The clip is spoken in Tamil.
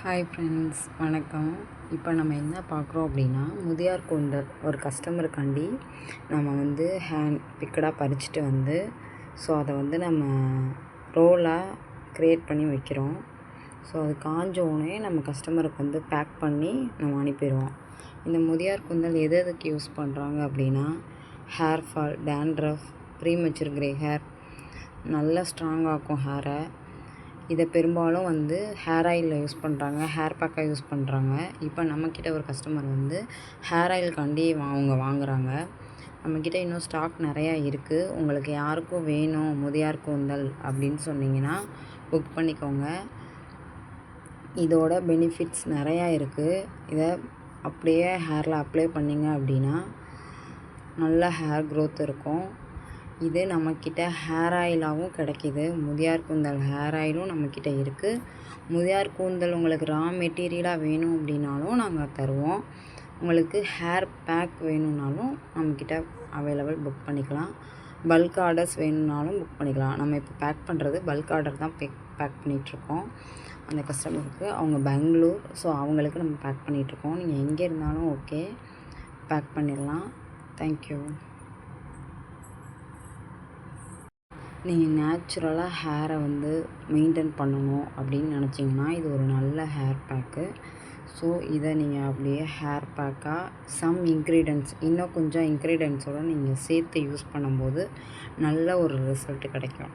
ஹாய் ஃப்ரெண்ட்ஸ், வணக்கம். இப்போ நம்ம என்ன பார்க்குறோம் அப்படின்னா, முதியார் கூந்தல் ஒரு கஸ்டமருக்காண்டி நம்ம ஹேண்ட் பிக்கடாக பறிச்சுட்டு ஸோ அதை நம்ம ரோலாக க்ரியேட் பண்ணி வைக்கிறோம். ஸோ அது காஞ்சோடனே நம்ம கஸ்டமருக்கு பேக் பண்ணி நம்ம அனுப்பிடுவோம். இந்த முதியார் கூந்தல் எதுக்கு யூஸ் பண்ணுறாங்க அப்படின்னா, hair fall, dandruff, premature grey hair நல்லா ஸ்ட்ராங்காகும் ஹேரை. இதை பெரும்பாலும் ஹேர் ஆயிலில் யூஸ் பண்ணுறாங்க, ஹேர் பேக்காக யூஸ் பண்ணுறாங்க. இப்போ நம்மக்கிட்ட ஒரு கஸ்டமர் ஹேர் ஆயிலுக்காண்டி அவங்க வாங்குகிறாங்க. நம்மக்கிட்ட இன்னும் ஸ்டாக் நிறையா இருக்குது. உங்களுக்கு யாருக்கும் வேணும் முதியார் கூந்தல் அப்படின்னு சொன்னிங்கன்னா புக் பண்ணிக்கோங்க. இதோட பெனிஃபிட்ஸ் நிறையா இருக்குது. இதை அப்படியே ஹேரில் அப்ளை பண்ணிங்க அப்படின்னா நல்ல ஹேர் க்ரோத் இருக்கும். இது நம்மக்கிட்ட ஹேர் ஆயிலாகவும் கிடைக்கிது. முதியார் கூந்தல் ஹேர் ஆயிலும் நம்மக்கிட்ட இருக்குது. முதியார் கூந்தல் உங்களுக்கு ரா மெட்டீரியலாக வேணும் அப்படின்னாலும் நாங்கள் தருவோம். உங்களுக்கு ஹேர் பேக் வேணும்னாலும் நம்மக்கிட்ட அவைலபிள், புக் பண்ணிக்கலாம். பல்க் ஆர்டர்ஸ் வேணும்னாலும் புக் பண்ணிக்கலாம். நம்ம இப்போ பேக் பண்ணுறது பல்க் ஆர்டர் தான் பேக் பண்ணிகிட்ருக்கோம் அந்த கஸ்டமருக்கு. அவங்க பெங்களூர், ஸோ அவங்களுக்கு நம்ம பேக் பண்ணிகிட்ருக்கோம். நீங்கள் எங்கே இருந்தாலும் ஓகே, பேக் பண்ணிடலாம். தேங்க்யூ. நீங்கள் நேச்சுரலாக ஹேரை மெயின்டைன் பண்ணணும் அப்படின்னு நினச்சிங்கன்னா இது ஒரு நல்ல ஹேர் பேக்கு. ஸோ இதை நீங்கள் அப்படியே ஹேர் பேக்காக இன்னும் கொஞ்சம் இன்க்ரீடியன்ஸோடு நீங்கள் சேர்த்து யூஸ் பண்ணும்போது நல்ல ஒரு ரிசல்ட் கிடைக்கும்.